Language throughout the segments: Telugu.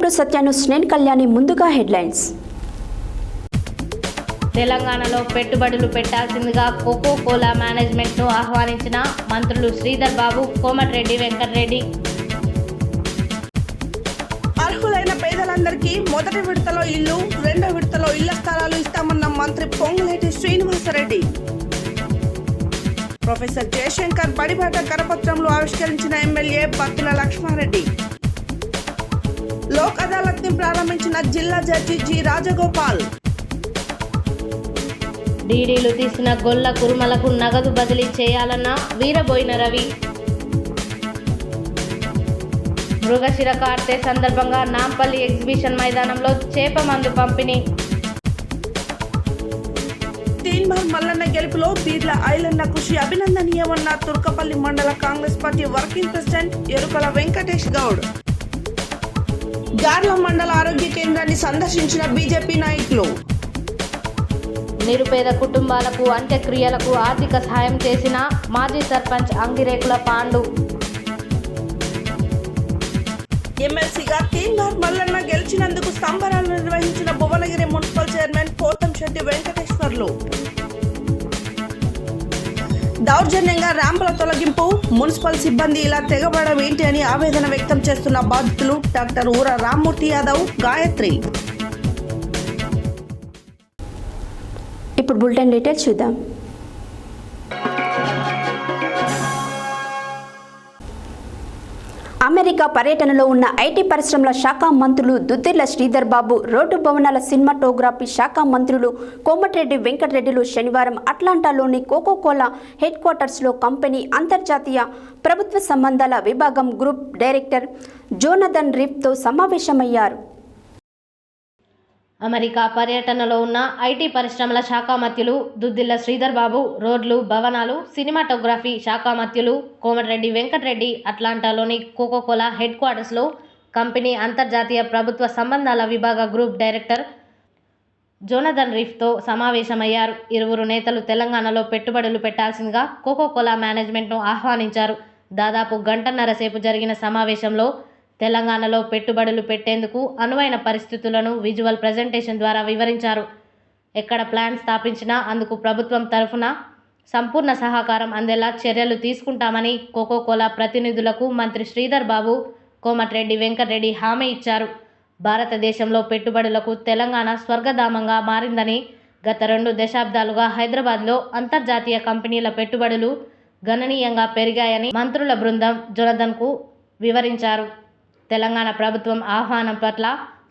To Satya news. నేను కళ్యాణి. ముందుగా హెడ్లైన్స్. తెలంగాణలో పెట్టుబడులు పెట్టాల్సిందిగా కోకో కోలా మేనేజ్మెంట్ను ఆహ్వానించిన మంత్రులు శ్రీధర్ బాబు, కోమటిరెడ్డి వెంకటరెడ్డి. అర్హులైన పేదలందరికీ మొదటి విడతలో ఇల్లు, రెండో విడతలో ఇళ్ల స్థలాలు ఇస్తామన్న మంత్రి పొంగులేటి శ్రీనివాసరెడ్డి. ప్రొఫెసర్ జయశంకర్ బడిబాట కరపత్రంలో ఆవిష్కరించిన ఎమ్మెల్యే బత్తుల లక్ష్మారెడ్డి. లోక్ అదాలత్ ని ప్రారంభించిన జిల్లా జడ్జి జి రాజగోపాల్. డీడీలు తీసిన గొల్ల కురుమలకు నగదు బదిలీ చేయాలన్న వీరబోయిన రవి. మృగశిర కార్తె సందర్భంగా నాంపల్లి ఎగ్జిబిషన్ మైదానంలో చేప మందు పంపిణీ. తీన్మార్ మల్లన్న గెలుపులో బీర్ల ఐలన్న కృషి అభినందనీయమన్న తుర్కపల్లి మండల కాంగ్రెస్ పార్టీ వర్కింగ్ ప్రెసిడెంట్ ఎరుకల వెంకటేష్ గౌడ్. గార్ల మండల ఆరోగ్య కేంద్రాన్ని సందర్శించిన బీజేపీ నాయకులు. నిరుపేద కుటుంబాలకు అంత్యక్రియలకు ఆర్థిక సహాయం చేసిన మాజీ సర్పంచ్ అంగిరేకుల పాండు. ఎమ్మెల్సీగా తీన్మార్ మల్లన్న గెలిచినందుకు సంబరాలు నిర్వహించిన భువనగిరి మున్సిపల్ చైర్మన్ పోతంశెట్టి వెంకటేశ్వర్లు. దౌర్జన్యంగా ర్యాంపుల తొలగింపు, మున్సిపల్ సిబ్బంది ఇలా తెగబడడం ఏంటి అని ఆవేదన వ్యక్తం చేస్తున్న బాధితులు డాక్టర్ ఊర రామ్మూర్తి యాదవ్, గాయత్రి. ఇప్పుడు బులెటిన్ డీటెయిల్స్ చూద్దాం. అమెరికా పర్యటనలో ఉన్న ఐటీ పరిశ్రమల శాఖ మంత్రులు దుద్దిళ్ల శ్రీధర్ బాబు, రోడ్డు భవనాల సినిమాటోగ్రఫీ శాఖ మంత్రులు కోమటిరెడ్డి వెంకటరెడ్డిలు శనివారం అట్లాంటాలోని కోకో కోలా హెడ్ క్వార్టర్స్లో కంపెనీ అంతర్జాతీయ ప్రభుత్వ సంబంధాల విభాగం గ్రూప్ డైరెక్టర్ జోనథన్ రీఫ్తో సమావేశమయ్యారు. అమెరికా పర్యటనలో ఉన్న ఐటీ పరిశ్రమల శాఖ మంత్రులు దుద్దిళ్ల శ్రీధర్ బాబు, రోడ్లు భవనాలు సినిమాటోగ్రఫీ శాఖ మంత్రులు కోమటిరెడ్డి వెంకటరెడ్డి అట్లాంటాలోని కోకోకోలా హెడ్ క్వార్టర్స్లో కంపెనీ అంతర్జాతీయ ప్రభుత్వ సంబంధాల విభాగ గ్రూప్ డైరెక్టర్ జోనథన్ రీఫ్తో సమావేశమయ్యారు. ఇరువురు నేతలు తెలంగాణలో పెట్టుబడులు పెట్టాల్సిందిగా కోకోకోలా మేనేజ్మెంట్ను ఆహ్వానించారు. దాదాపు గంటన్నర సేపు జరిగిన సమావేశంలో తెలంగాణలో పెట్టుబడులు పెట్టేందుకు అనువైన పరిస్థితులను విజువల్ ప్రజెంటేషన్ ద్వారా వివరించారు. ఎక్కడ ప్లాన్ స్థాపించినా అందుకు ప్రభుత్వం తరఫున సంపూర్ణ సహకారం అందేలా చర్యలు తీసుకుంటామని కోకోకోలా ప్రతినిధులకు మంత్రి శ్రీధర్ బాబు, కోమటిరెడ్డి వెంకటరెడ్డి హామీ ఇచ్చారు. భారతదేశంలో పెట్టుబడులకు తెలంగాణ స్వర్గధామంగా మారిందని, గత 2 దశాబ్దాలుగా హైదరాబాద్లో అంతర్జాతీయ కంపెనీల పెట్టుబడులు గణనీయంగా పెరిగాయని మంత్రుల బృందం జోనథన్కు వివరించారు. తెలంగాణ ప్రభుత్వం ఆహ్వానం పట్ల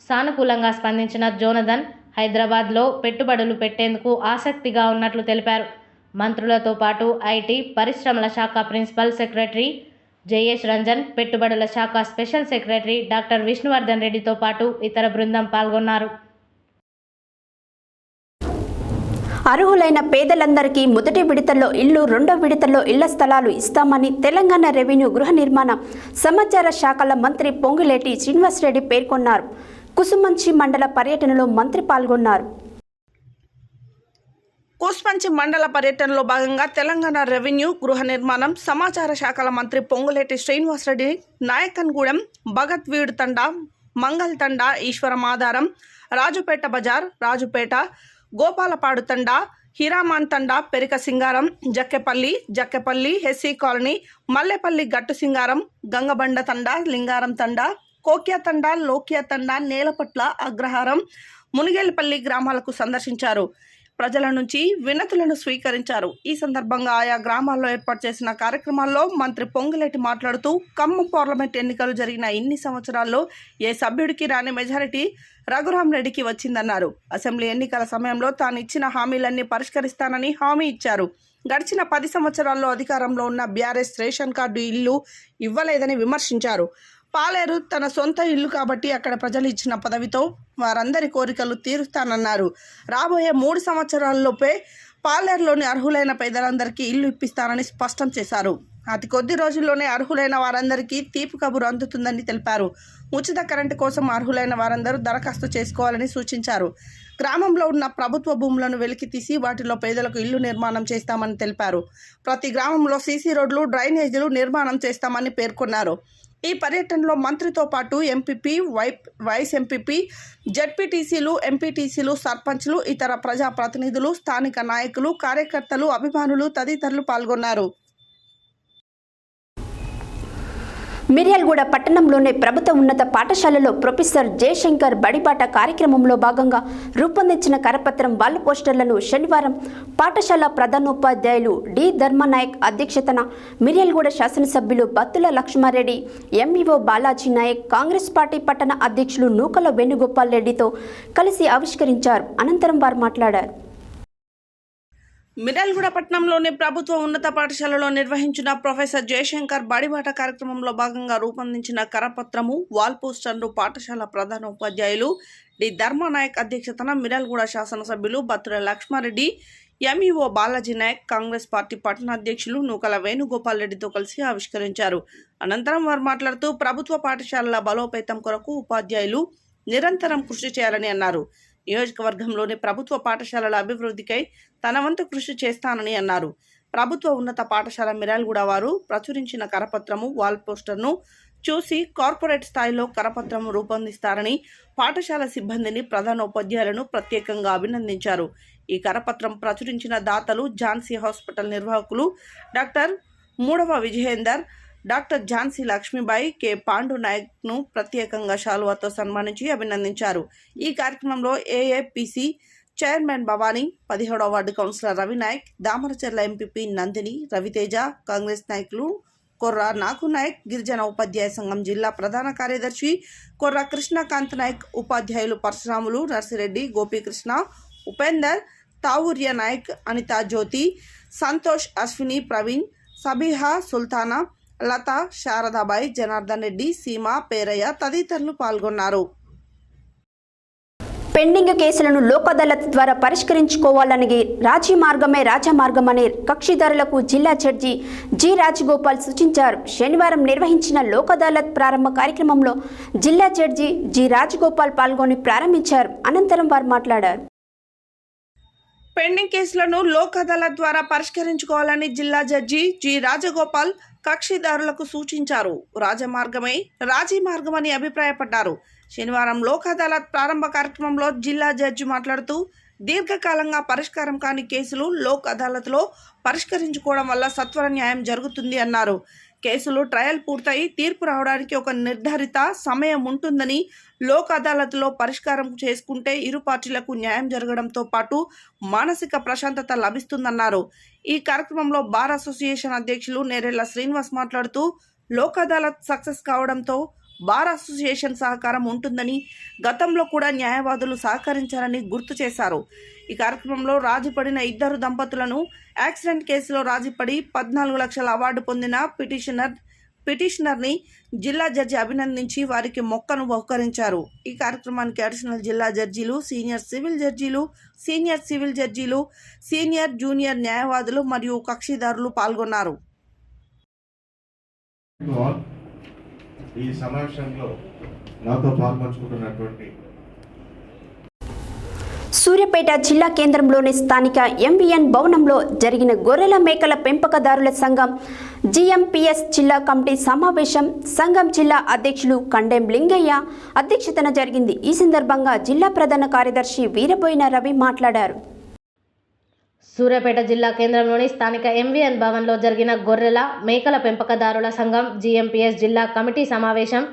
సానుకూలంగా స్పందించిన జోనథన్ హైదరాబాద్లో పెట్టుబడులు పెట్టేందుకు ఆసక్తిగా ఉన్నట్లు తెలిపారు. మంత్రులతో పాటు ఐటీ పరిశ్రమల శాఖ ప్రిన్సిపల్ సెక్రటరీ జయేష్ రంజన్, పెట్టుబడుల శాఖ స్పెషల్ సెక్రటరీ డాక్టర్ విష్ణువర్ధన్ రెడ్డితో పాటు ఇతర బృందం పాల్గొన్నారు. అర్హులైన పేదలందరికీ మొదటి విడతల్లో ఇల్లు, రెండో విడతల్లో ఇళ్ల స్థలాలు ఇస్తామని తెలంగాణ రెవెన్యూ, గృహ నిర్మాణ, సమాచార శాఖల మంత్రి పొంగులేటి శ్రీనివాసరెడ్డి పేర్కొన్నారు. కుసుమంచి మండల పర్యటనలో మంత్రి పాల్గొన్నారు. కుసుమంచి మండల పర్యటనలో భాగంగా తెలంగాణ రెవెన్యూ, గృహ నిర్మాణం, సమాచార శాఖల మంత్రి పొంగులేటి శ్రీనివాసరెడ్డి నాయకన్గూడెం, భగత్వీడు తండా, మంగళ్ తండా, ఈశ్వరం ఆధారం, రాజుపేట బజార్, రాజుపేట, గోపాలపాడు తండా, హీరామాన్ తండా, పెరిక సింగారం, జక్కెపల్లి, హెస్సీ కాలనీ, మల్లెపల్లి గట్టు సింగారం, గంగబండ తండా, లింగారం తండా, కోక్యా తండా, లోక్యా తండా, నేలపట్ల, అగ్రహారం, మునిగేలపల్లి గ్రామాలకు సందర్శించారు. ప్రజల నుంచి వినతులను స్వీకరించారు. ఈ సందర్భంగా ఆయా గ్రామాల్లో ఏర్పాటు చేసిన కార్యక్రమాల్లో మంత్రి పొంగులేటి మాట్లాడుతూ, ఖమ్మం పార్లమెంట్ ఎన్నికలు జరిగిన ఇన్ని సంవత్సరాల్లో ఏ సభ్యుడికి రాని మెజారిటీ రఘురామ్ రెడ్డికి వచ్చిందన్నారు. అసెంబ్లీ ఎన్నికల సమయంలో తాను ఇచ్చిన హామీలన్నీ పరిష్కరిస్తానని హామీ ఇచ్చారు. గడిచిన 10 సంవత్సరాల్లో అధికారంలో ఉన్న బీఆర్ఎస్ రేషన్ కార్డు ఇల్లు ఇవ్వలేదని విమర్శించారు. పాలేరు తన సొంత ఇల్లు కాబట్టి అక్కడ ప్రజలు ఇచ్చిన పదవితో వారందరి కోరికలు తీరుస్తానన్నారు. రాబోయే 3 సంవత్సరాల్లోపే పాలేరులోని అర్హులైన పేదలందరికీ ఇల్లు ఇప్పిస్తానని స్పష్టం చేశారు. అతి కొద్ది రోజుల్లోనే అర్హులైన వారందరికీ తీపి కబురు అందుతుందని తెలిపారు. ఉచిత కరెంటు కోసం అర్హులైన వారందరూ దరఖాస్తు చేసుకోవాలని సూచించారు. గ్రామంలో ఉన్న ప్రభుత్వ భూములను వెలికి తీసి వాటిలో పేదలకు ఇల్లు నిర్మాణం చేస్తామని తెలిపారు. ప్రతి గ్రామంలో సీసీ రోడ్లు, డ్రైనేజీలు నిర్మాణం చేస్తామని పేర్కొన్నారు. ఈ పర్యటనలో మంత్రితో పాటు ఎంపీపీ, వైస్ ఎంపీపీ, జడ్పీటీసీలు, ఎంపీటీసీలు, సర్పంచ్లు, ఇతర ప్రజాప్రతినిధులు, స్థానిక నాయకులు, కార్యకర్తలు, అభిమానులు తదితరులు పాల్గొన్నారు. మిర్యాలగూడ పట్టణంలోని ప్రభుత్వ ఉన్నత పాఠశాలలో ప్రొఫెసర్ జయశంకర్ బడిబాట కార్యక్రమంలో భాగంగా రూపొందించిన కరపత్రం వాల్ పోస్టర్లను శనివారం పాఠశాల ప్రధానోపాధ్యాయులు డి ధర్మనాయక్ అధ్యక్షతన మిర్యాలగూడ శాసనసభ్యులు బత్తుల లక్ష్మారెడ్డి, ఎంఈఓ బాలాజీ నాయక్, కాంగ్రెస్ పార్టీ పట్టణ అధ్యక్షులు నూకల వేణుగోపాల్ రెడ్డితో కలిసి ఆవిష్కరించారు. అనంతరం వారు మాట్లాడారు. మిర్యాలగూడ పట్టణంలోని ప్రభుత్వ ఉన్నత పాఠశాలలో నిర్వహించిన ప్రొఫెసర్ జయశంకర్ బడిబాట కార్యక్రమంలో భాగంగా రూపొందించిన కరపత్రము, వాల్ పోస్టర్ను పాఠశాల ప్రధానోపాధ్యాయులు డి ధర్మనాయక్ అధ్యక్షతన మిర్యాలగూడ శాసనసభ్యులు బత్తుల లక్ష్మారెడ్డి, ఎంఈఓ బాలాజీ నాయక్, కాంగ్రెస్ పార్టీ పట్టణాధ్యక్షులు నూకల వేణుగోపాల్ రెడ్డితో కలిసి ఆవిష్కరించారు. అనంతరం వారు మాట్లాడుతూ ప్రభుత్వ పాఠశాలల బలోపేతం కొరకు ఉపాధ్యాయులు నిరంతరం కృషి చేయాలని అన్నారు. నియోజకవర్గంలోని ప్రభుత్వ పాఠశాలల అభివృద్ధికై తన వంతు కృషి చేస్తానని అన్నారు. ప్రభుత్వ ఉన్నత పాఠశాల మిర్యాలగూడ వారు ప్రచురించిన కరపత్రము, వాల్ పోస్టర్ను చూసి కార్పొరేట్ స్థాయిలో కరపత్రం రూపొందిస్తారని పాఠశాల సిబ్బందిని, ప్రధానోపాధ్యాయులను ప్రత్యేకంగా అభినందించారు. ఈ కరపత్రం ప్రచురించిన దాతలు ఝాన్సీ హాస్పిటల్ నిర్వాహకులు డాక్టర్ మూడవ విజయేందర్, డాక్టర్ ఝాన్సీ లక్ష్మీబాయి, కె పాండు నాయక్ను ప్రత్యేకంగా శాలువాతో సన్మానించి అభినందించారు. ఈ కార్యక్రమంలో ఏఏపీసీ చైర్మన్ భవానీ, 17వ ward councillor Ravinayak, Damaracherla MPP Nandini, Raviteja, Congress నాయకులు కొర్ర నాగునాయక్, గిరిజన ఉపాధ్యాయ సంఘం జిల్లా ప్రధాన కార్యదర్శి కొర్ర కృష్ణకాంత్ నాయక్, ఉపాధ్యాయులు పరశురాములు, నర్సిరెడ్డి, గోపీకృష్ణ, ఉపేందర్, తావూర్య నాయక్, అనితా జ్యోతి, సంతోష్, అశ్విని, ప్రవీణ్, సబీహా, సుల్తానా, లత, శారదాబాయి, జనార్దన్ రెడ్డి, సీమ, పేరయ్య తదితరులు పాల్గొన్నారు. పెండింగ్ కేసులను లోక్ అదాలత్ ద్వారా పరిష్కరించుకోవాలని రాజీ మార్గమే రాజమార్గమని కక్షిదారులకు జిల్లా జడ్జి జి రాజగోపాల్ సూచించారు. శనివారం నిర్వహించిన లోక్ అదాలత్ ప్రారంభ కార్యక్రమంలో జిల్లా జడ్జి జి రాజగోపాల్ పాల్గొని ప్రారంభించారు. అనంతరం వారు మాట్లాడారు. పెండింగ్ కేసులను లోక్ అదాలత్ ద్వారా పరిష్కరించుకోవాలని జిల్లా జడ్జి జి రాజగోపాల్ కక్షిదారులకు సూచించారు. రాజమార్గమే రాజీ మార్గమని అభిప్రాయపడ్డారు. శనివారం లోక్ అదాలత్ ప్రారంభ కార్యక్రమంలో జిల్లా జడ్జి మాట్లాడుతూ దీర్ఘకాలంగా పరిష్కారం కాని కేసులు లోక్ అదాలత్లో పరిష్కరించుకోవడం వల్ల సత్వర న్యాయం జరుగుతుంది అన్నారు. కేసులు ట్రయల్ పూర్తయి తీర్పు రావడానికి ఒక నిర్ధారిత సమయం ఉంటుందని, లోక్ అదాలత్లో పరిష్కారం చేసుకుంటే ఇరు పార్టీలకు న్యాయం జరగడంతో పాటు మానసిక ప్రశాంతత లభిస్తుందన్నారు. ఈ కార్యక్రమంలో బార్ అసోసియేషన్ అధ్యక్షులు నేరెళ్ల శ్రీనివాస్ మాట్లాడుతూ లోక్ అదాలత్ సక్సెస్ కావడంతో బార్ అసోసియేషన్ సహకారం ఉంటుందని, గతంలో కూడా న్యాయవాదులు సహకరించారని గుర్తు చేశారు. ఈ కార్యక్రమంలో రాజీపడిన ఇద్దరు దంపతులను యాక్సిడెంట్ కేసులో రాజీపడి 14 లక్షల అవార్డు పొందిన పిటిషనర్ని జిల్లా జడ్జి అభినందించి వారికి మొక్కను బహుకరించారు. ఈ కార్యక్రమానికి అడిషనల్ జిల్లా జడ్జీలు, సీనియర్ సివిల్ జడ్జీలు, సీనియర్ సివిల్ జడ్జీలు, సీనియర్, జూనియర్ న్యాయవాదులు మరియు కక్షిదారులు పాల్గొన్నారు. ఈ సమావేశంలో నాతో పాల్పంచుకుంటున్నటువంటి సూర్యాపేట జిల్లా కేంద్రంలోని స్థానిక ఎంవీఎన్ భవనంలో జరిగిన గొర్రెల మేకల పెంపకదారుల సంఘం జీఎంపీఎస్ జిల్లా కమిటీ సమావేశం సంఘం జిల్లా అధ్యక్షులు కండెం లింగయ్య అధ్యక్షతన జరిగింది. ఈ సందర్భంగా జిల్లా ప్రధాన కార్యదర్శి వీరబోయిన రవి మాట్లాడారు. సూర్యాపేట జిల్లా కేంద్రంలోని స్థానిక ఎంవీఎన్ భవన్లో జరిగిన గొర్రెల మేకల పెంపకదారుల సంఘం జీఎంపీఎస్ జిల్లా కమిటీ సమావేశం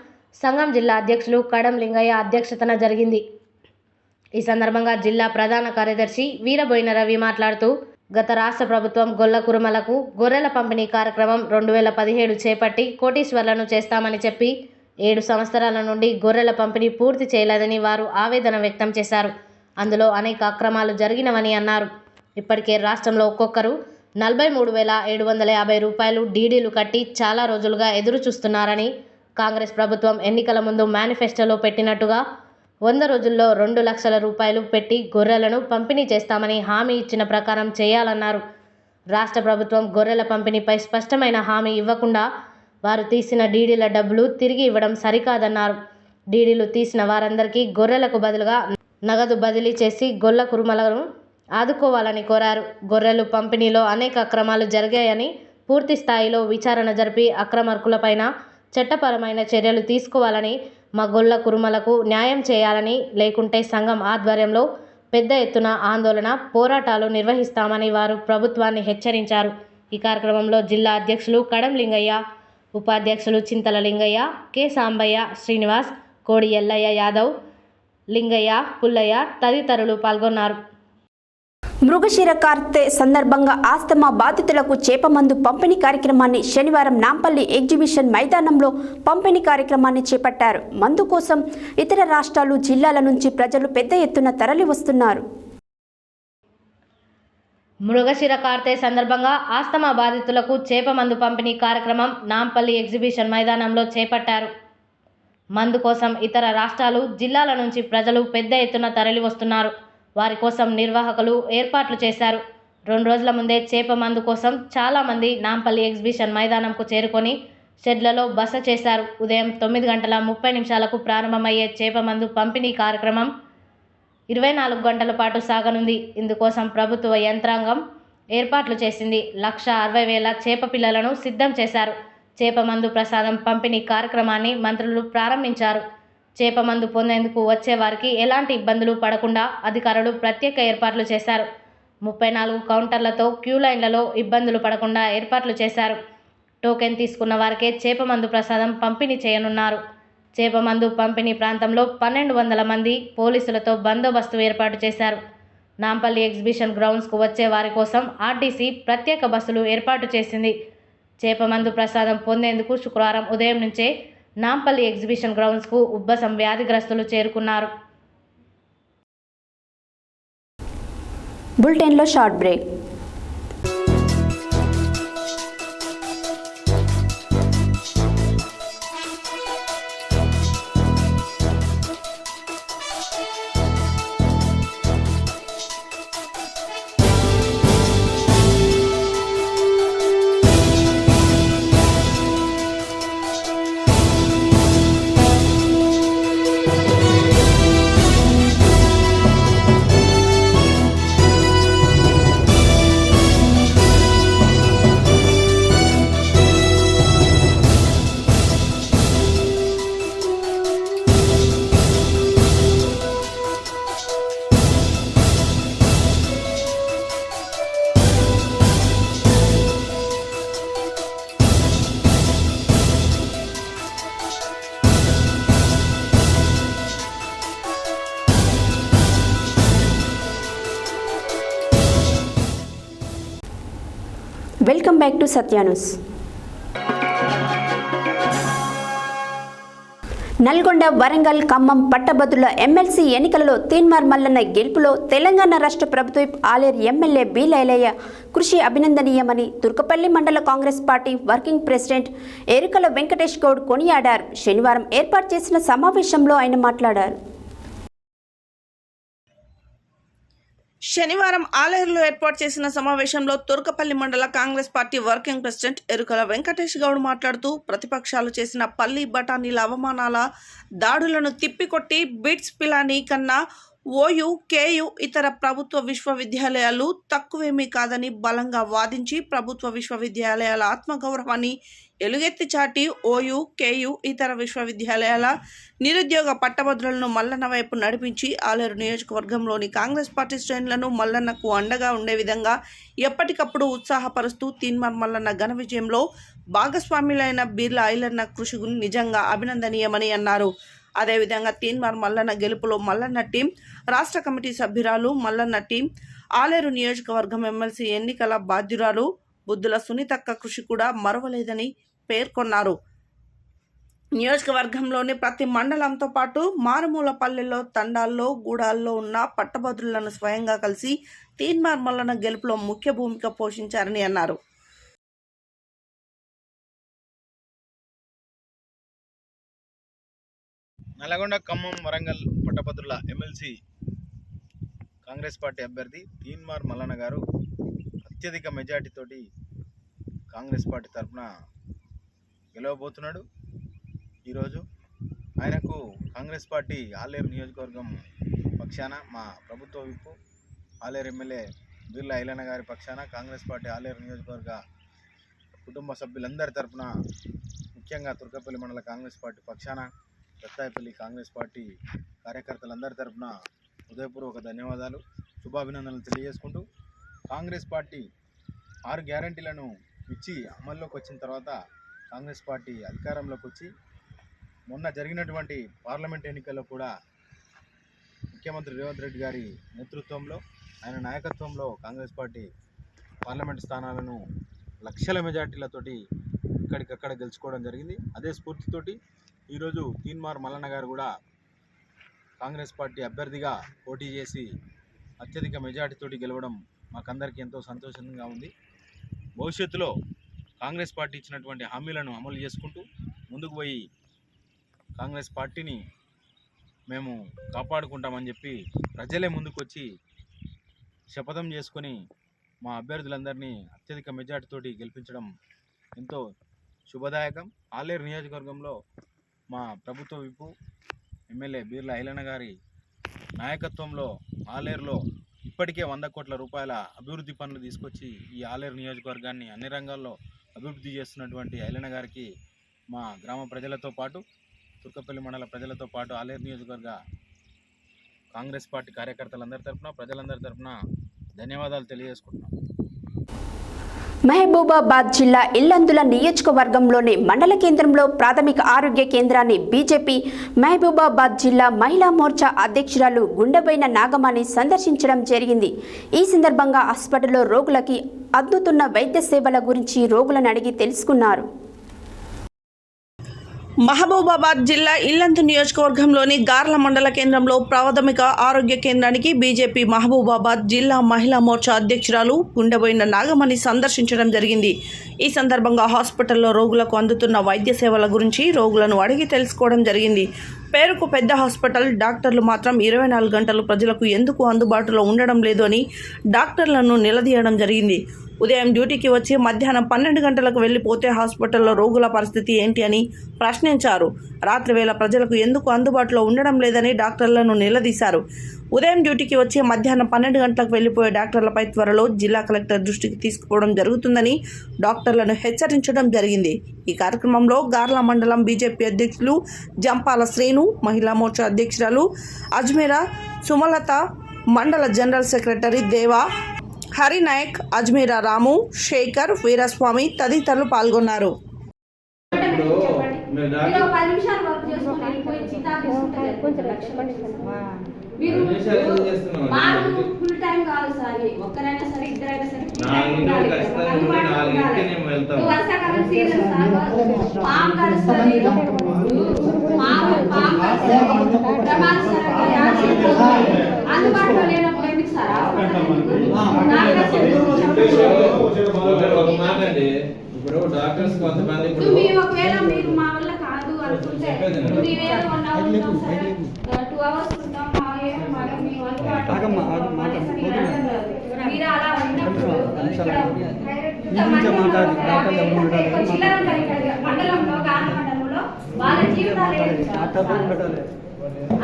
సంఘం జిల్లా అధ్యక్షులు కడం లింగయ్య అధ్యక్షతన జరిగింది. ఈ సందర్భంగా జిల్లా ప్రధాన కార్యదర్శి వీరబోయిన రవి మాట్లాడుతూ గత రాష్ట్ర ప్రభుత్వం గొల్ల కురుమలకు గొర్రెల పంపిణీ కార్యక్రమం 2017 చేపట్టి కోటీశ్వర్లను చేస్తామని చెప్పి 7 సంవత్సరాల నుండి గొర్రెల పంపిణీ పూర్తి చేయలేదని వారు ఆవేదన వ్యక్తం చేశారు. అందులో అనేక అక్రమాలు జరిగినవని అన్నారు. ఇప్పటికే రాష్ట్రంలో ఒక్కొక్కరు 43,750 రూపాయలు డీడీలు కట్టి చాలా రోజులుగా ఎదురు చూస్తున్నారని, కాంగ్రెస్ ప్రభుత్వం ఎన్నికల ముందు మేనిఫెస్టోలో పెట్టినట్టుగా 100 రోజుల్లో 2 లక్షల రూపాయలు పెట్టి గొర్రెలను పంపిణీ చేస్తామని హామీ ఇచ్చిన ప్రకారం చేయాలన్నారు. రాష్ట్ర ప్రభుత్వం గొర్రెల పంపిణీపై స్పష్టమైన హామీ ఇవ్వకుండా వారు తీసిన డీడీల డబ్బులు తిరిగి ఇవ్వడం సరికాదన్నారు. డీడీలు తీసిన వారందరికీ గొర్రెలకు బదులుగా నగదు బదిలీ చేసి గొల్ల కురుమలను ఆదుకోవాలని కోరారు. గొర్రెలు పంపిణీలో అనేక అక్రమాలు జరిగాయని, పూర్తి స్థాయిలో విచారణ జరిపి అక్రమార్కులపైన చట్టపరమైన చర్యలు తీసుకోవాలని, మా గొల్ల కురుమలకు న్యాయం చేయాలని, లేకుంటే సంఘం ఆధ్వర్యంలో పెద్ద ఎత్తున ఆందోళన, పోరాటాలు నిర్వహిస్తామని వారు ప్రభుత్వాన్ని హెచ్చరించారు. ఈ కార్యక్రమంలో జిల్లా అధ్యక్షులు కడం లింగయ్య, ఉపాధ్యక్షులు చింతల లింగయ్య, కె సాంబయ్య, శ్రీనివాస్, కోడి ఎల్లయ్య యాదవ్, లింగయ్య, పుల్లయ్య తదితరులు పాల్గొన్నారు. మృగశిర కార్తె సందర్భంగా ఆస్తమా బాధితులకు చేపమందు పంపిణీ కార్యక్రమాన్ని శనివారం నాంపల్లి ఎగ్జిబిషన్ మైదానంలో పంపిణీ కార్యక్రమాన్ని చేపట్టారు. మందు కోసం ఇతర రాష్ట్రాలు, జిల్లాల నుంచి ప్రజలు పెద్ద ఎత్తున తరలి వస్తున్నారు. మృగశిర కార్తె సందర్భంగా ఆస్తమా బాధితులకు చేపమందు పంపిణీ కార్యక్రమం నాంపల్లి ఎగ్జిబిషన్ మైదానంలో చేపట్టారు. మందు కోసం ఇతర రాష్ట్రాలు, జిల్లాల నుంచి ప్రజలు పెద్ద ఎత్తున తరలి వస్తున్నారు. వారి కోసం నిర్వాహకులు ఏర్పాట్లు చేశారు. 2 రోజుల ముందే చేప మందు కోసం చాలామంది నాంపల్లి ఎగ్జిబిషన్ మైదానంకు చేరుకొని షెడ్లలో బస చేశారు. ఉదయం 9:30 ప్రారంభమయ్యే చేప మందు పంపిణీ కార్యక్రమం 24 గంటల పాటు సాగనుంది. ఇందుకోసం ప్రభుత్వ యంత్రాంగం ఏర్పాట్లు చేసింది. 1,60,000 చేప పిల్లలను సిద్ధం చేశారు. చేప మందు ప్రసాదం పంపిణీ కార్యక్రమాన్ని మంత్రులు ప్రారంభించారు. చేప మందు పొందేందుకు వచ్చే వారికి ఎలాంటి ఇబ్బందులు పడకుండా అధికారులు ప్రత్యేక ఏర్పాట్లు చేశారు. 34 కౌంటర్లతో క్యూ లైన్లలో ఇబ్బందులు పడకుండా ఏర్పాట్లు చేశారు. టోకెన్ తీసుకున్న వారికే చేప మందు ప్రసాదం పంపిణీ చేయనున్నారు. చేప మందు పంపిణీ ప్రాంతంలో 1,200 మంది పోలీసులతో బందోబస్తు ఏర్పాటు చేశారు. నాంపల్లి ఎగ్జిబిషన్ గ్రౌండ్స్కు వచ్చే వారి కోసం ఆర్టీసీ ప్రత్యేక బస్సులు ఏర్పాటు చేసింది. చేప మందు ప్రసాదం పొందేందుకు శుక్రవారం ఉదయం నుంచే నాంపల్లి ఎగ్జిబిషన్ గ్రౌండ్స్కు ఉబ్బసం వ్యాధిగ్రస్తులు చేరుకున్నారు. బులెటిన్లో short break. Welcome back to Satya news. Nalgonda, Warangal, Khammam పట్టభద్రుల ఎమ్మెల్సీ ఎన్నికలలో తీన్మార్ మల్లన్న గెలుపులో తెలంగాణ రాష్ట్ర ప్రభుత్వ ఆలేరు ఎమ్మెల్యే బి లైలయ్య కృషి అభినందనీయమని తుర్కపల్లి మండల కాంగ్రెస్ పార్టీ వర్కింగ్ ప్రెసిడెంట్ ఎరుకల వెంకటేష్ గౌడ్ కొనియాడారు. శనివారం ఏర్పాటు చేసిన సమావేశంలో ఆయన మాట్లాడారు. శనివారం ఆలేరులో ఏర్పాటు చేసిన సమావేశంలో తుర్కపల్లి మండల కాంగ్రెస్ పార్టీ వర్కింగ్ ప్రెసిడెంట్ ఎరుకల వెంకటేష్ గౌడ్ మాట్లాడుతూ ప్రతిపక్షాలు చేసిన పల్లి బఠానీల అవమానాల దాడులను తిప్పికొట్టి బిట్స్ పిలానీ కన్నా ఓయూ, కేయూ ఇతర ప్రభుత్వ విశ్వవిద్యాలయాలు తక్కువేమీ కాదని బలంగా వాదించి ప్రభుత్వ విశ్వవిద్యాలయాల ఆత్మగౌరవాన్ని ఎలుగెత్తి చాటి ఓయూ, కేయూ ఇతర విశ్వవిద్యాలయాల నిరుద్యోగ పట్టభద్రులను మల్లన్న వైపు నడిపించి ఆలేరు నియోజకవర్గంలోని కాంగ్రెస్ పార్టీ శ్రేణులను మల్లన్నకు అండగా ఉండే విధంగా ఎప్పటికప్పుడు ఉత్సాహపరుస్తూ తీన్మార్ మల్లన్న ఘన విజయంలో భాగస్వాములైన బీర్లా ఐలన్న కృషి నిజంగా అభినందనీయమని అన్నారు. అదేవిధంగా తీన్మార్ మల్లన్న గెలుపులో మల్లన్న టీం రాష్ట్ర కమిటీ సభ్యురాలు, మల్లన్న టీం ఆలేరు నియోజకవర్గం ఎమ్మెల్సీ ఎన్నికల బాధ్యురాలు బుద్ధుల సునీతక్క కృషి కూడా మరవలేదని పేర్కొన్నారు. నియోజకవర్గంలోని ప్రతి మండలంతో పాటు మారుమూల పల్లెల్లో, తండాల్లో, గూడాల్లో ఉన్న పట్టభద్రులను స్వయంగా కలిసి తీన్మార్ మల్లన్న గెలుపులో ముఖ్య భూమిక పోషించారని అన్నారు. నల్గొండ, ఖమ్మం, వరంగల్ పట్టభద్రుల ఎమ్మెల్సీ కాంగ్రెస్ పార్టీ అభ్యర్థి తీన్మార్ మల్లన్న గారు అత్యధిక మెజార్టీతోటి కాంగ్రెస్ పార్టీ తరఫున గెలవబోతున్నాడు. ఈరోజు ఆయనకు కాంగ్రెస్ పార్టీ ఆలేరు నియోజకవర్గం పక్షాన మా ప్రభుత్వ విప్పు ఆలేరు ఎమ్మెల్యే బీర్లా ఐలన్న గారి పక్షాన కాంగ్రెస్ పార్టీ ఆలేరు నియోజకవర్గ కుటుంబ సభ్యులందరి తరఫున ముఖ్యంగా తుర్కపల్లి మండల కాంగ్రెస్ పార్టీ పక్షాన దత్తాయపల్లి కాంగ్రెస్ పార్టీ కార్యకర్తలందరి తరఫున హృదయపూర్వక ధన్యవాదాలు, శుభాభినందనలు తెలియజేసుకుంటూ, కాంగ్రెస్ పార్టీ 6 గ్యారంటీలను ఇచ్చి అమల్లోకి వచ్చిన తర్వాత కాంగ్రెస్ పార్టీ అధికారంలోకి వచ్చి మొన్న జరిగినటువంటి పార్లమెంట్ ఎన్నికల్లో కూడా ముఖ్యమంత్రి రేవంత్ రెడ్డి గారి నేతృత్వంలో, ఆయన నాయకత్వంలో కాంగ్రెస్ పార్టీ పార్లమెంట్ స్థానాలను లక్షల మెజార్టీలతోటి ఇక్కడికక్కడ గెలుచుకోవడం జరిగింది. అదే స్ఫూర్తితోటి ఈరోజు తీన్మార్ మల్లన్న గారు కూడా కాంగ్రెస్ పార్టీ అభ్యర్థిగా పోటీ చేసి అత్యధిక మెజార్టీతోటి గెలవడం మాకందరికీ ఎంతో సంతోషంగా ఉంది. భవిష్యత్తులో కాంగ్రెస్ పార్టీ ఇచ్చినటువంటి హామీలను అమలు చేసుకుంటూ ముందుకు పోయి కాంగ్రెస్ పార్టీని మేము కాపాడుకుంటామని చెప్పి ప్రజలే ముందుకు వచ్చి శపథం చేసుకొని మా అభ్యర్థులందరినీ అత్యధిక మెజార్టీతోటి గెలిపించడం ఎంతో శుభదాయకం. ఆలేరు నియోజకవర్గంలో మా ప్రభుత్వ విపు ఎమ్మెల్యే బీర్ల ఐలన్న గారి నాయకత్వంలో ఆలేరులో ఇప్పటికే 100 కోట్ల రూపాయల అభివృద్ధి పనులు తీసుకొచ్చి ఈ ఆలేరు నియోజకవర్గాన్ని అన్ని రంగాల్లో అభివృద్ధి చేస్తున్నటువంటి ఐలన్న గారికి మా గ్రామ ప్రజలతో పాటు తుర్కపల్లి మండల ప్రజలతో పాటు ఆలేరు నియోజకవర్గ కాంగ్రెస్ పార్టీ కార్యకర్తలందరి తరఫున ప్రజలందరి తరఫున ధన్యవాదాలు తెలియజేసుకుంటున్నాం. మహబూబాబాద్ జిల్లా ఇల్లందుల నియోజకవర్గంలోని మండల కేంద్రంలో ప్రాథమిక ఆరోగ్య కేంద్రాన్ని బీజేపీ మహబూబాబాద్ జిల్లా మహిళా మోర్చా అధ్యక్షురాలు గుండెబోయిన నాగమణి సందర్శించడం జరిగింది. ఈ సందర్భంగా హాస్పిటల్లో రోగులకి అందుతున్న వైద్య సేవల గురించి రోగులను అడిగి తెలుసుకున్నారు. మహబూబాబాద్ జిల్లా ఇల్లందు నియోజకవర్గంలోని గార్ల మండల కేంద్రంలో ప్రాథమిక ఆరోగ్య కేంద్రానికి బీజేపీ మహబూబాబాద్ జిల్లా మహిళా మోర్చా అధ్యక్షురాలు గుండెబోయిన నాగమణి సందర్శించడం జరిగింది. ఈ సందర్భంగా హాస్పిటల్లో రోగులకు అందుతున్న వైద్య సేవల గురించి రోగులను అడిగి తెలుసుకోవడం జరిగింది. పేరుకు పెద్ద హాస్పిటల్, డాక్టర్లు మాత్రం 24 గంటలు ప్రజలకు ఎందుకు అందుబాటులో ఉండడం లేదు అని డాక్టర్లను నిలదీయడం జరిగింది. ఉదయం డ్యూటీకి వచ్చి మధ్యాహ్నం 12 గంటలకు వెళ్ళిపోతే హాస్పిటల్లో రోగుల పరిస్థితి ఏంటి అని ప్రశ్నించారు. రాత్రి వేళ ప్రజలకు ఎందుకు అందుబాటులో ఉండడం లేదని డాక్టర్లను నిలదీశారు. ఉదయం డ్యూటీకి వచ్చి మధ్యాహ్నం 12 గంటలకు వెళ్ళిపోయే డాక్టర్లపై త్వరలో జిల్లా కలెక్టర్ దృష్టికి తీసుకుపోవడం జరుగుతుందని డాక్టర్లను హెచ్చరించడం జరిగింది. ఈ కార్యక్రమంలో గార్ల మండలం బీజేపీ అధ్యక్షులు జంపాల శ్రీను, మహిళా మోర్చా అధ్యక్షురాలు అజ్మీరా సుమలత, మండల జనరల్ సెక్రటరీ దేవా, హరినాయక్, అజ్మీరా రాము, శేఖర్, వీరస్వామి తదితరులు పాల్గొన్నారు. అందుబాటులో లేనప్పుడు ఎందుకు సార్ ఇప్పుడు డాక్టర్స్ కొంతమంది ఒకవేళ మీరు మా వల్ల కాదు అనుకుంటే 2 అవర్స్ ఉంటాం మీరు అలా ఉన్నప్పుడు మండలంలో గాంధీ మండలంలో వాళ్ళ జీవితాలు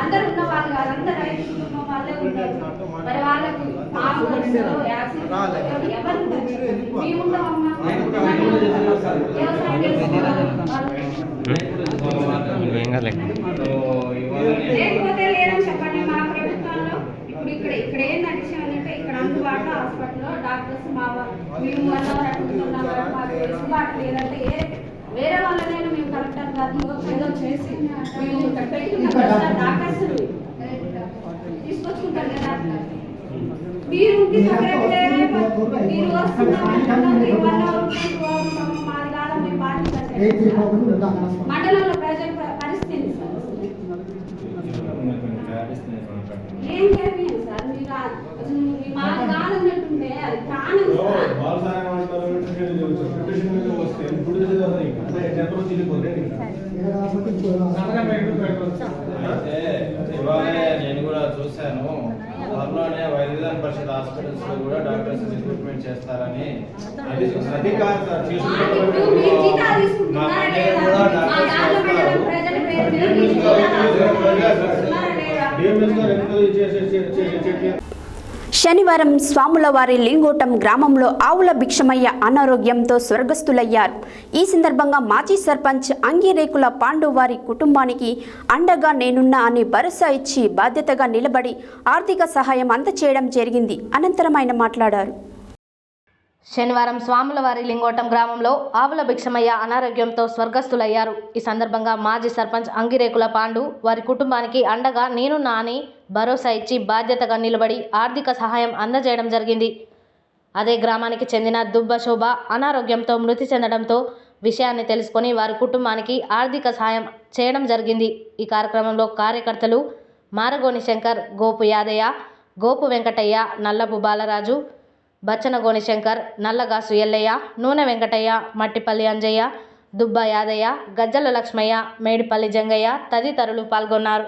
అందరు ఉన్న వాళ్ళు కాదు, అందరు రైతు కుటుంబం వాళ్ళే ఉంటారు. మరి వాళ్ళకు లేకపోతే లేదని చెప్పండి. మా ప్రభుత్వంలో ఇప్పుడు ఇక్కడ ఏం నడిచానంటే ఇక్కడ అందుబాటులో హాస్పిటల్లో డాక్టర్స్ మేము మాకు వెసులుబాటు లేదంటే వేరే వాళ్ళనైనా మేము కలెక్టర్ గారిలో ఏదో చేసి మేము ఇక్కడ పెట్టుకున్న డాక్టర్స్ తీసుకొచ్చుకుంటారు కదా. మీరు మీరు మాది కాలం మేము పాటించాలి. మండలంలో ప్రజల పరిస్థితి ఏం చేయాలి సార్? మీరు మాది కాదన్నట్టుంటే అది ప్రాణం నేను కూడా చూశాను. త్వరలోనే వైద్యదాన పరిషత్ హాస్పిటల్స్ లో కూడా డాక్టర్స్ రిక్రూట్మెంట్ చేస్తారని శనివారం స్వాములవారి లింగోటం గ్రామంలో ఆవుల భిక్షమయ్య అనారోగ్యంతో స్వర్గస్థులయ్యారు. ఈ సందర్భంగా మాజీ సర్పంచ్ అంగిరేకుల పాండు వారి కుటుంబానికి అండగా నేనున్నా అని భరోసా ఇచ్చి బాధ్యతగా నిలబడి ఆర్థిక సహాయం అందచేయడం జరిగింది. అనంతరం ఆయన మాట్లాడారు. శనివారం స్వాములవారి లింగోటం గ్రామంలో ఆవుల భిక్షమయ్య అనారోగ్యంతో స్వర్గస్థులయ్యారు. ఈ సందర్భంగా మాజీ సర్పంచ్ అంగిరేకుల పాండు వారి కుటుంబానికి అండగా నేనున్నా అని భరోసా ఇచ్చి బాధ్యతగా నిలబడి ఆర్థిక సహాయం అందజేయడం జరిగింది. అదే గ్రామానికి చెందిన దుబ్బ శోభ అనారోగ్యంతో మృతి చెందడంతో విషయాన్ని తెలుసుకొని వారి కుటుంబానికి ఆర్థిక సహాయం చేయడం జరిగింది. ఈ కార్యక్రమంలో కార్యకర్తలు మారగోని శంకర్, గోపు యాదయ్య, గోపు వెంకటయ్య, నల్లపు బాలరాజు, బచ్చనగోని శంకర్, నల్లగాసు ఎల్లయ్య, నూనె వెంకటయ్య, మట్టిపల్లి అంజయ్య, దుబ్బ యాదయ్య, గజ్జల లక్ష్మయ్య, మేడిపల్లి జంగయ్య తదితరులు పాల్గొన్నారు.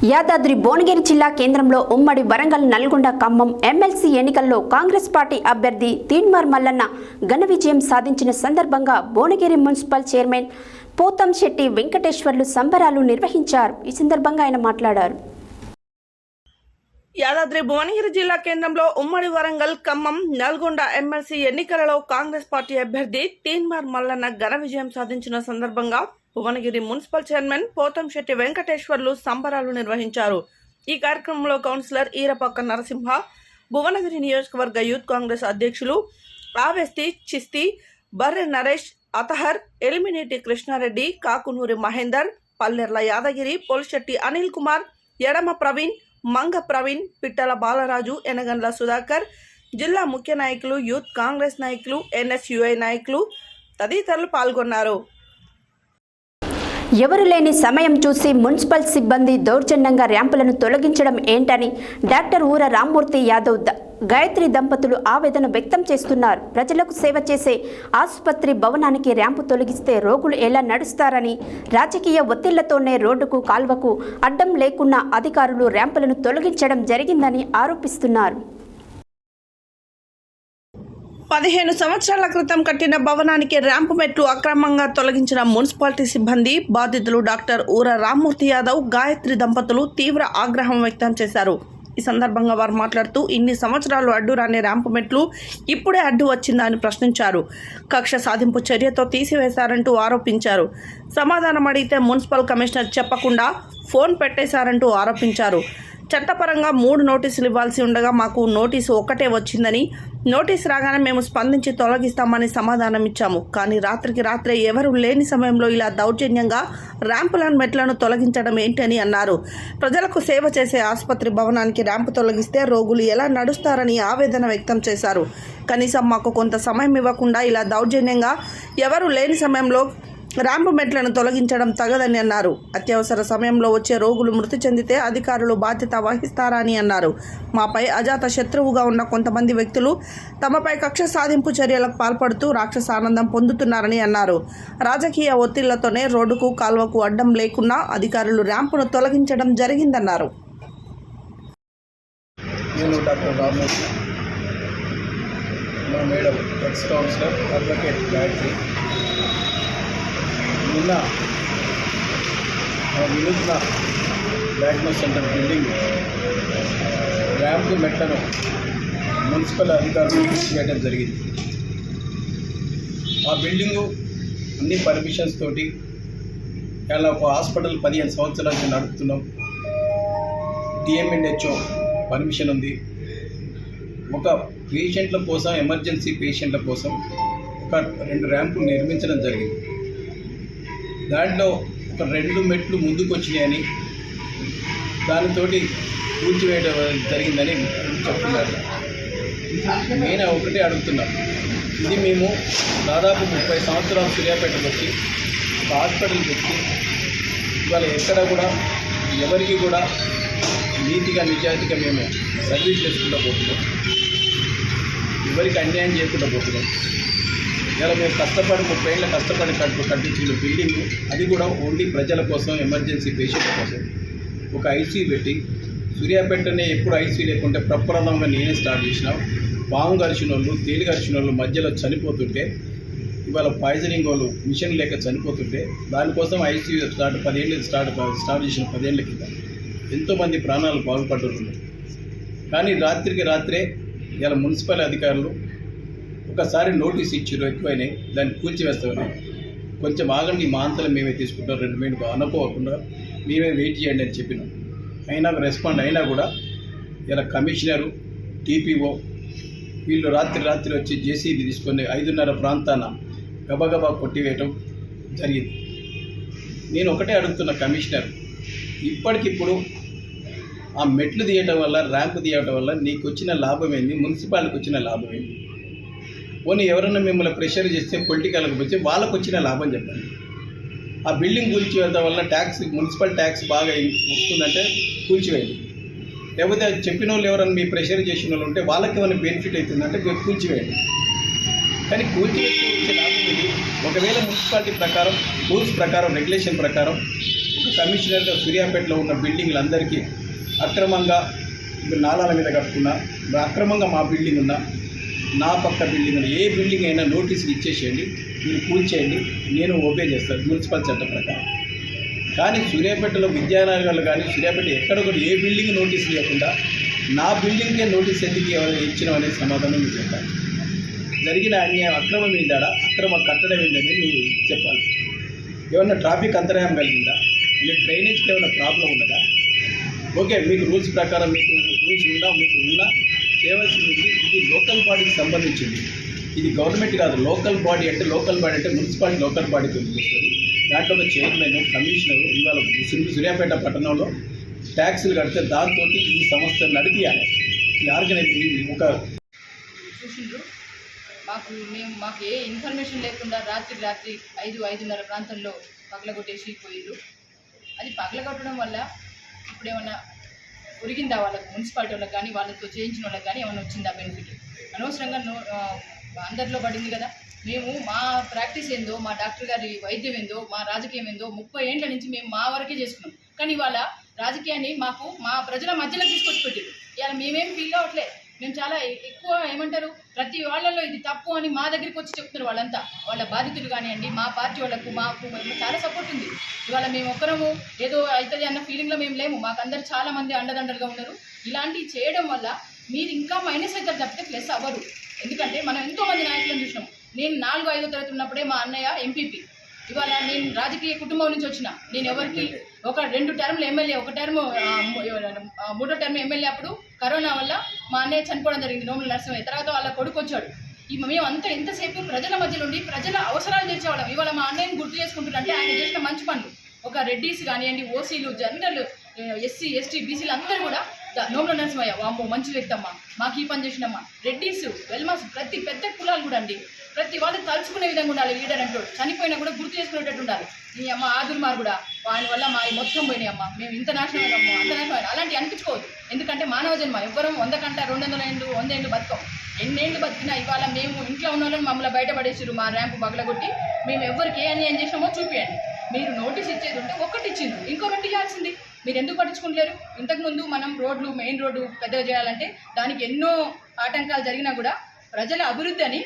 యాదాద్రి భువనగిరి జిల్లా కేంద్రంలో ఉమ్మడి వరంగల్, నల్గొండ, ఖమ్మం ఎమ్మెల్సీ ఎన్నికల్లో కాంగ్రెస్ పార్టీ అభ్యర్థి తీన్మార్ మల్లన్న ఘన విజయం సాధించిన సందర్భంగా భువనగిరి మున్సిపల్ చైర్మన్ పోతంశెట్టి వెంకటేశ్వర్లు సంబరాలు నిర్వహించారు. ఈ సందర్భంగా ఆయన మాట్లాడారు. యాదాద్రి భువనగిరి జిల్లా కేంద్రంలో ఉమ్మడి వరంగల్, ఖమ్మం, నల్గొండ ఎమ్మెల్సీ ఎన్నికలలో కాంగ్రెస్ పార్టీ అభ్యర్థి తీన్మార్ మల్లన్న ఘన విజయం సాధించిన సందర్భంగా భువనగిరి మున్సిపల్ చైర్మన్ పోతంశెట్టి వెంకటేశ్వర్లు సంబరాలు నిర్వహించారు. ఈ కార్యక్రమంలో కౌన్సిలర్ ఈరపక్క నరసింహ, భువనగిరి నియోజకవర్గ యూత్ కాంగ్రెస్ అధ్యక్షులు ఆవెస్తి చిస్తి, బర్రె నరేష్, అతహర్, ఎలిమినేటి కృష్ణారెడ్డి, కాకునూరి మహేందర్, పల్లెర్ల యాదగిరి, పోల్శెట్టి అనిల్ కుమార్, ఎడమ ప్రవీణ్, మంగ ప్రవీణ్, పిట్టల బాలరాజు, ఎనగండ్ల సుధాకర్, జిల్లా ముఖ్య నాయకులు, యూత్ కాంగ్రెస్ నాయకులు, ఎన్ఎస్యుఐ నాయకులు తదితరులు పాల్గొన్నారు. ఎవరు లేని సమయం చూసి మున్సిపల్ సిబ్బంది దౌర్జన్యంగా ర్యాంపులను తొలగించడం ఏంటని డాక్టర్ ఊర రామ్మూర్తి యాదవ్, గాయత్రి దంపతులు ఆవేదన వ్యక్తం చేస్తున్నారు. ప్రజలకు సేవ చేసే ఆసుపత్రి భవనానికి ర్యాంపు తొలగిస్తే రోగులు ఎలా నడుస్తారని, రాజకీయ ఒత్తిళ్లతోనే రోడ్డుకు, కాల్వకు అడ్డం లేకున్నా అధికారులు ర్యాంపులను తొలగించడం జరిగిందని ఆరోపిస్తున్నారు. 15 సంవత్సరాల క్రితం కట్టిన భవనానికి ర్యాంపు మెట్లు అక్రమంగా తొలగించిన మున్సిపాలిటీ సిబ్బంది, బాధితులు డాక్టర్ ఊర రామ్మూర్తి యాదవ్, గాయత్రి దంపతులు తీవ్ర ఆగ్రహం వ్యక్తం చేశారు. ఈ సందర్భంగా వారు మాట్లాడుతూ ఇన్ని సంవత్సరాలు అడ్డు రాని ర్యాంపు మెట్లు ఇప్పుడే అడ్డు వచ్చిందా అని ప్రశ్నించారు. కక్ష సాధింపు చర్యతో తీసివేశారంటూ ఆరోపించారు. సమాధానం అడిగితే మున్సిపల్ కమిషనర్ చెప్పకుండా ఫోన్ పెట్టేశారంటూ ఆరోపించారు. చట్టపరంగా 3 నోటీసులు ఇవ్వాల్సి ఉండగా మాకు నోటీసు ఒక్కటే వచ్చిందని, నోటీసు రాగానే మేము స్పందించి తొలగిస్తామని సమాధానం ఇచ్చాము. కానీ రాత్రికి రాత్రే ఎవరు లేని సమయంలో ఇలా దౌర్జన్యంగా ర్యాంపులను, మెట్లను తొలగించడం ఏంటని అన్నారు. ప్రజలకు సేవ చేసే ఆసుపత్రి భవనానికి ర్యాంపు తొలగిస్తే రోగులు ఎలా నడుస్తారని ఆవేదన వ్యక్తం చేశారు. కనీసం మాకు కొంత సమయం ఇవ్వకుండా ఇలా దౌర్జన్యంగా ఎవరు లేని సమయంలో ర్యాంపు మెట్లను తొలగించడం తగదని అన్నారు. అత్యవసర సమయంలో వచ్చే రోగులు మృతి చెందితే అధికారులు బాధ్యత వహిస్తారా అని అన్నారు. మాపై అజాత శత్రువుగా ఉన్న కొంతమంది వ్యక్తులు తమపై కక్ష సాధింపు చర్యలకు పాల్పడుతూ రాక్షస ఆనందం పొందుతున్నారని అన్నారు. రాజకీయ ఒత్తిళ్లతోనే రోడ్డుకు, కాల్వకు అడ్డం లేకున్నా అధికారులు ర్యాంపును తొలగించడం జరిగిందన్నారు. నేను డాక్టర్ రామ్మూర్తి, మా madam ex councillor advocate Gayatri. నిన్న Vinoothna diagnose centre building ramp మెట్లను మున్సిపల్ అధికారులు చేయడం జరిగింది. ఆ బిల్డింగు అన్ని పర్మిషన్స్ తోటి ఇలా ఒక హాస్పిటల్ 15 సంవత్సరాల నుంచి నడుపుతున్నాం. డిఎంఎన్హెచ్ఓ పర్మిషన్ ఉంది. ఒక పేషెంట్ల కోసం, ఎమర్జెన్సీ పేషెంట్ల కోసం ఒక 2 ర్యాంపులు నిర్మించడం జరిగింది. దాంట్లో ఒక 2 మెట్లు ముందుకు వచ్చినాయని, దానితోటి కూల్చివేయడం జరిగిందని చెప్తున్నారు. నేను ఒకటే అడుగుతున్నా, ఇది మేము దాదాపు 30 సంవత్సరాలు సూర్యాపేటకు వచ్చి ఒక హాస్పిటల్ పెట్టి ఇవాళ ఎక్కడ కూడా ఎవరికి కూడా నీతిగా, నిజాయితీగా మేము సర్వీస్ చేసుకుంటూ పోతున్నాం. ఎవరికి అన్యాయం చేయకుండా పోతున్నాం. ఇలా మేము కష్టపడి 30 ఏళ్ళ కష్టపడి కట్టించిన బిల్డింగ్, అది కూడా ఓన్లీ ప్రజల కోసం, ఎమర్జెన్సీ పేషెంట్ల కోసం ఒక ఐసీయూ పెట్టి, సూర్యాపేటనే ఎప్పుడు ఐసీయూ లేకుంటే ప్రప్రథమంగా నేనే స్టార్ట్ చేసిన. పాము గరిచిన వాళ్ళు, తేలి గరిచిన వాళ్ళు మధ్యలో చనిపోతుంటే, ఇవాళ పాయిజనింగ్ వాళ్ళు మిషన్ లేక చనిపోతుంటే, దానికోసం ఐసీయూ స్టార్ట్ 10 ఏళ్ళు స్టార్ట్ చేసిన 10 ఏళ్ళ కింద ఎంతోమంది ప్రాణాలు బాగుపడుతున్నారు. కానీ రాత్రికి రాత్రే ఇలా మున్సిపల్ అధికారులు ఒకసారి నోటీస్ ఇచ్చారు, ఎక్కువైనాయి, దాన్ని కూల్చివేస్తామని. కొంచెం ఆగండి, మా అంతలో మేమే తీసుకుంటాం, 2 మినిట్లు అనుకోకుండా మేమే వెయిట్ చేయండి అని చెప్పినాం. అయినా రెస్పాండ్ అయినా కూడా ఇలా కమిషనరు, టీపీఓ వీళ్ళు రాత్రి వచ్చి జేసీబీ తీసుకొని 5:30 ప్రాంతాన గబగబా కొట్టివేయటం జరిగింది. నేను ఒకటే అడుగుతున్న కమిషనర్, ఇప్పటికిప్పుడు ఆ మెట్లు తీయటం వల్ల, ర్యాంపు తీయటం వల్ల నీకు వచ్చిన లాభం ఏంది, మున్సిపాలిటీకి వచ్చిన లాభం ఏంది? పోనీ ఎవరైనా మిమ్మల్ని ప్రెషర్ చేస్తే పొలిటికల్కి వచ్చి వాళ్ళకు వచ్చిన లాభం చెప్పండి. ఆ బిల్డింగ్ కూల్చివేయడం వల్ల ట్యాక్స్, మున్సిపల్ ట్యాక్స్ బాగా వస్తుందంటే కూల్చివేయండి. లేకపోతే చెప్పిన వాళ్ళు ఎవరైనా మీ ప్రెషర్ చేసిన వాళ్ళు ఉంటే వాళ్ళకి ఏమైనా బెనిఫిట్ అవుతుందంటే కూల్చివేయండి. కానీ కూల్చివేస్తే వచ్చే లాభం ఇది. ఒకవేళ మున్సిపాలిటీ ప్రకారం, రూల్స్ ప్రకారం, రెగ్యులేషన్ ప్రకారం ఒక కమిషనర్గా సూర్యాపేటలో ఉన్న బిల్డింగ్లందరికీ అక్రమంగా ఇప్పుడు నాలాల మీద కట్టుకున్నా, అక్రమంగా మా బిల్డింగ్ ఉన్నా, నా పక్క బిల్డింగ్ ఉన్న ఏ బిల్డింగ్ అయినా నోటీసులు ఇచ్చేసేయండి, మీరు కూల్చేయండి, నేను ఓబే చేస్తాను మున్సిపల్ చట్టం ప్రకారం. కానీ సూర్యాపేటలో విద్యానగర్లు కానీ సూర్యాపేట ఎక్కడ కూడా ఏ బిల్డింగ్ నోటీస్ లేకుండా నా బిల్డింగ్కే నోటీస్ ఎందుకు ఇచ్చినావు అనే సమాధానం నువ్వు చెప్పాలి. జరిగిన అక్రమం ఏందాడా, అక్రమ కట్టడం ఏందని నువ్వు చెప్పాలి. ఏమన్నా ట్రాఫిక్ అంతరాయం కలిగిందా, మీకు డ్రైనేజ్కి ఏమైనా ప్రాబ్లం ఉన్నదా? ఓకే, మీకు రూల్స్ ప్రకారం మీకు ఉన్నా చేయవలసింది. ఇది లోకల్ బాడీకి సంబంధించింది, ఇది గవర్నమెంట్ కాదు. లోకల్ బాడీ అంటే మున్సిపాలిటీ లోకల్ బాడీకి వస్తుంది. దాంట్లో ఒక చైర్మన్, కమిషనరు ఇవాళ సూర్యాపేట పట్టణంలో ట్యాక్సులు కడితే దాంతో ఈ సంస్థ నడిపియాలి. ఈ ఆర్గనైజేషన్ ఒక చూసిండ్రు. మాకు ఏ ఇన్ఫర్మేషన్ లేకుండా రాత్రి 5:30 ప్రాంతంలో పగలగొట్టేసి పోయిండ్రు. అది పగలగొట్టడం వల్ల ఇప్పుడు ఏమన్నా ఒరిగిందా వాళ్ళకు, మున్సిపాలిటీ వాళ్ళకి కానీ వాళ్ళతో చేయించిన వాళ్ళకి కానీ ఏమైనా వచ్చిందా బెనిఫిట్? అనవసరంగా అందరిలో పడింది కదా. మేము మా ప్రాక్టీస్ ఏందో, మా డాక్టర్ గారి వైద్యం ఏందో, మా రాజకీయం ఏందో 30 ఏళ్ల నుంచి మేము మా వరకే చేసుకున్నాం. కానీ ఇవాళ రాజకీయాన్ని మా ప్రజల మధ్యలో తీసుకొచ్చి పెట్టారు. ఇవాళ మేమేం ఫీల్ కావట్లే. మేము చాలా ఎక్కువ ఏమంటారు, ప్రతి వాళ్ళల్లో ఇది తప్పు అని మా దగ్గరికి వచ్చి చెప్తున్నారు. వాళ్ళంతా వాళ్ళ బాధితులు కానివ్వండి, మా పార్టీ వాళ్ళకు మాకు చాలా సపోర్ట్ ఉంది. ఇవాళ మేము ఒక్కరము ఏదో అవుతుంది అన్న ఫీలింగ్లో మేము లేము. మాకు అందరు చాలా మంది అండదండలుగా ఉన్నారు. ఇలాంటివి చేయడం వల్ల మీరు ఇంకా మైనస్ అవుతారు తప్పితే ప్లస్ అవ్వరు. ఎందుకంటే మనం ఎంతోమంది నాయకులను చూసినాం. నేను 4వ-5వ తరగతి ఉన్నప్పుడే మా అన్నయ్య ఎంపీపీ. ఇవాళ నేను రాజకీయ కుటుంబం నుంచి వచ్చిన. నేను ఎవరికి ఒక 2 టర్మ్లు ఎమ్మెల్యే, 1 టర్మ్ 3వ టర్మ్ ఎమ్మెల్యే. అప్పుడు కరోనా వల్ల మా అన్నయ్య చనిపోవడం జరిగింది, నోముల నరసింహయ్య. తర్వాత వాళ్ళ కొడుకు వచ్చాడు. మేము అంతా ఎంతసేపు ప్రజల మధ్యలో ఉండి ప్రజల అవసరాలు తెచ్చేవాళ్ళం. ఇవాళ మా అన్నయ్యని గుర్తు చేసుకుంటున్నారంటే ఆయన చేసిన మంచి పనులు. ఒక రెడ్డీస్ కానివ్వండి, ఓసీలు, జనరల్, ఎస్సీ, ఎస్టీ, బీసీలు అందరూ కూడా నోముల నరసింహయ్య వామ్మో మంచి వ్యక్తి అమ్మ, మాకు ఈ పని చేసినమ్మా. రెడ్డీస్, వెల్మాస్, ప్రతి పెద్ద కులాలు కూడా అండి, ప్రతి వాళ్ళు తలుచుకునే విధంగా ఉండాలి. లీడర్ అంటాడు, చనిపోయినా కూడా గుర్తు చేసుకునేటట్టు ఉండాలి. ఈ అమ్మ ఆదుర్మార్ కూడా వాని వల్ల మా మొత్తం పోయినాయి అమ్మ, మేము ఇంత నాశనం అయినాము, అంత నాశనం అయినా అలాంటి అనిపించుకోవద్దు. ఎందుకంటే మానవ జన్మ, ఎవ్వరం 100 కంటే 200 ఏళ్ళు 100 ఏళ్ళు బతకం. ఎన్నేళ్ళు బతికినా ఇవాళ మేము ఇంట్లో ఉన్న వాళ్ళని మమ్మల్ని బయటపడేసారు. మా ర్యాంపు పగలగొట్టి మేము ఎవరికి ఏ అన్యాయం చేసినామో చూపించండి. మీరు నోటీస్ ఇచ్చేది ఉంటే 1 ఇచ్చిండ్రు, ఇంకో 2 ఇవ్వాల్సింది. మీరు ఎందుకు పట్టించుకుంటలేరు? ఇంతకుముందు మనం రోడ్లు, మెయిన్ రోడ్డు పెద్దగా చేయాలంటే దానికి ఎన్నో ఆటంకాలు జరిగినా కూడా ప్రజల అభివృద్ధి అని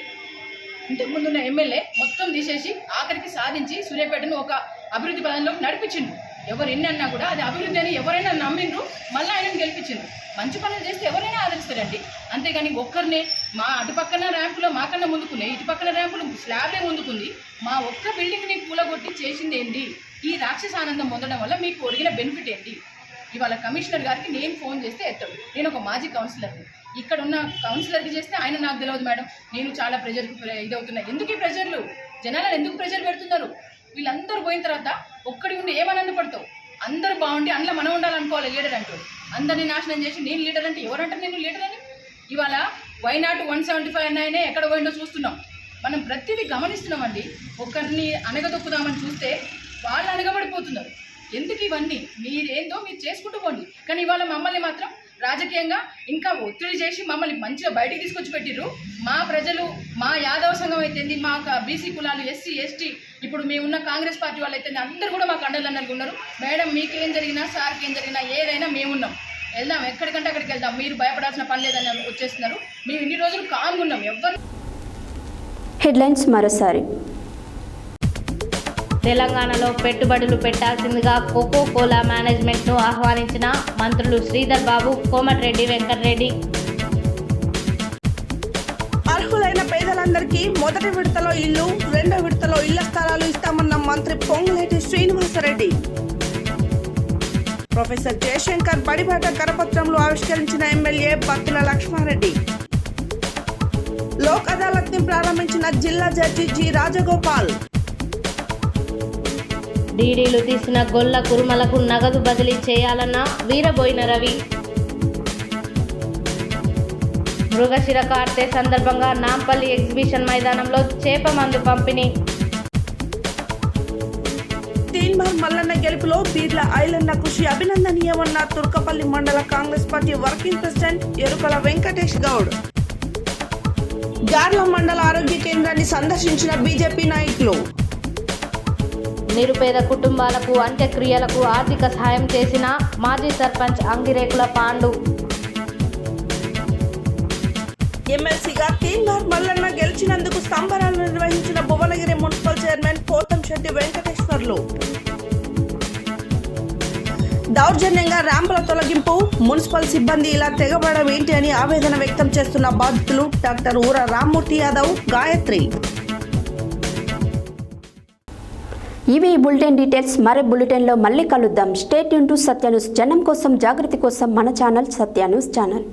ఇంతకుముందున్న ఎమ్మెల్యే మొత్తం తీసేసి ఆఖరికి సాధించి సూర్యాపేటను ఒక అభివృద్ధి పదంలోకి నడిపించిండు. ఎవరు ఎన్ని అన్నా కూడా అది అభివృద్ధి అని ఎవరైనా నమ్మిండ్రు, మళ్ళీ ఆయనను గెలిపించిండ్రు. మంచి పనులు చేస్తే ఎవరైనా ఆదరిస్తారండి. అంతేగాని ఒక్కరినే మా అటుపక్కన ర్యాంపులో మాకన్నా ముందుకున్నాయి, ఇటుపక్కన ర్యాంపులు స్లాబ్లే ముందుకుంది, మా ఒక్క బిల్డింగ్ని కూలగొట్టి చేసింది ఏంటి? ఈ రాక్షస ఆనందం పొందడం వల్ల మీకు ఒరిగిన బెనిఫిట్ ఏంటి? ఇవాళ కమిషనర్ గారికి నేను ఫోన్ చేస్తే ఎత్తాడు. నేను ఒక మాజీ కౌన్సిలర్ని. ఇక్కడ ఉన్న కౌన్సిలర్కి చేస్తే ఆయన నాకు తెలియదు మేడం, నేను చాలా ప్రెజర్కి ఇదవుతున్నా. ఎందుకు ఈ ప్రెజర్లు? జనాలను ఎందుకు ప్రెజర్ పెడుతున్నారు? వీళ్ళందరూ పోయిన తర్వాత ఒక్కడి ఉండి ఏమని పడతావు? అందరూ బాగుండి అందులో మనం ఉండాలనుకోవాలి లీడర్ అంటూ. అందరినీ నాశనం చేసి నేను లీడర్ అంటే ఎవరంటారు నేను లీడర్ అని? ఇవాళ వైనాట్ 175 అన్నాయనే ఎక్కడ పోయిందో చూస్తున్నాం. మనం ప్రతిదీ గమనిస్తున్నామండి. ఒకరిని అనగదొక్కుదామని చూస్తే వాళ్ళు అనగబడిపోతున్నారు. ఎందుకు ఇవన్నీ? మీరేందో మీరు చేసుకుంటూ పోండి. కానీ ఇవాళ మమ్మల్ని మాత్రం రాజకీయంగా ఇంకా ఒత్తిడి చేసి మమ్మల్ని మంచిగా బయటికి తీసుకొచ్చి పెట్టిర్రు. మా ప్రజలు, మా యాదవ సంఘం అయితేంది, మా బీసీ కులాలు, ఎస్సీ, ఎస్టీ, ఇప్పుడు మేమున్న కాంగ్రెస్ పార్టీ వాళ్ళు అయితే అందరూ కూడా మాకు అండదండలుగా ఉన్నారు. మేడం మీకేం జరిగినా, సార్కి ఏం జరిగినా, ఏదైనా మేమున్నాం, వెళ్దాం, ఎక్కడికంటే అక్కడికి వెళ్దాం, మీరు భయపడాల్సిన పని లేదని వచ్చేస్తున్నారు. మేము ఇన్ని రోజులు కామ్గా ఉన్నాం. ఎవరు హెడ్లైన్స్ మరోసారి. తెలంగాణలో పెట్టుబడులు పెట్టాల్సిందిగా కోకో కోలా మేనేజ్మెంట్ను ఆహ్వానించిన మంత్రులు శ్రీధర్ బాబు, కోమటిరెడ్డి వెంకటరెడ్డి. అర్హులైన పేదలందరికీ మొదటి విడతలో ఇల్లు, రెండో విడతలో ఇళ్ల స్థలాలు ఇస్తామన్న మంత్రి పొంగులేటి శ్రీనివాసరెడ్డి. ప్రొఫెసర్ జయశంకర్ బడిబాట కరపత్రంలో ఆవిష్కరించిన ఎమ్మెల్యే బత్తుల లక్ష్మారెడ్డి. లోక్ అదాలత్ ని ప్రారంభించిన జిల్లా జడ్జి జి రాజగోపాల్. డీడీలు తీసిన గొల్ల కురుమలకు నగదు బదిలీ చేయాలన్న వీరబోయిన రవి. మృగశిర కార్తె సందర్భంగా నాంపల్లి ఎగ్జిబిషన్ మైదానంలో చేప మందు పంపిణీ. తీన్మార్ మల్లన్న గెలుపులో బీర్ల ఐలన్న కృషి అభినందనీయమన్న తుర్కపల్లి మండల కాంగ్రెస్ పార్టీ వర్కింగ్ ప్రెసిడెంట్ ఎరుకల వెంకటేష్ గౌడ్. గార్ల మండల ఆరోగ్య కేంద్రాన్ని సందర్శించిన బీజేపీ నాయకులు. నిరుపేద కుటుంబాలకు అంత్యక్రియలకు ఆర్థిక సహాయం చేసిన మాజీ సర్పంచ్ అంగిరేకుల పాండు. ఎమ్మెల్సీగా తీన్మార్ మల్లన్న గెలిచినందుకు సంబరాలు నిర్వహించిన భువనగిరి మున్సిపల్ చైర్మన్ పోతంశెట్టి వెంకటేశ్వర్లు. దౌర్జన్యంగా ర్యాంపుల తొలగింపు, మున్సిపల్ సిబ్బంది ఇలా తెగబడడం ఏంటి అని ఆవేదన వ్యక్తం చేస్తున్న బాధితులు డాక్టర్ ఊర రామ్మూర్తి యాదవ్, గాయత్రి. ఇవి ఈ బులెటిన్ డీటెయిల్స్. మరే బులెటిన్లో మళ్ళీ కలుద్దాం. Stay tune to Satya news. జనం కోసం, జాగృతి కోసం మన ఛానల్ సత్య న్యూస్ ఛానల్.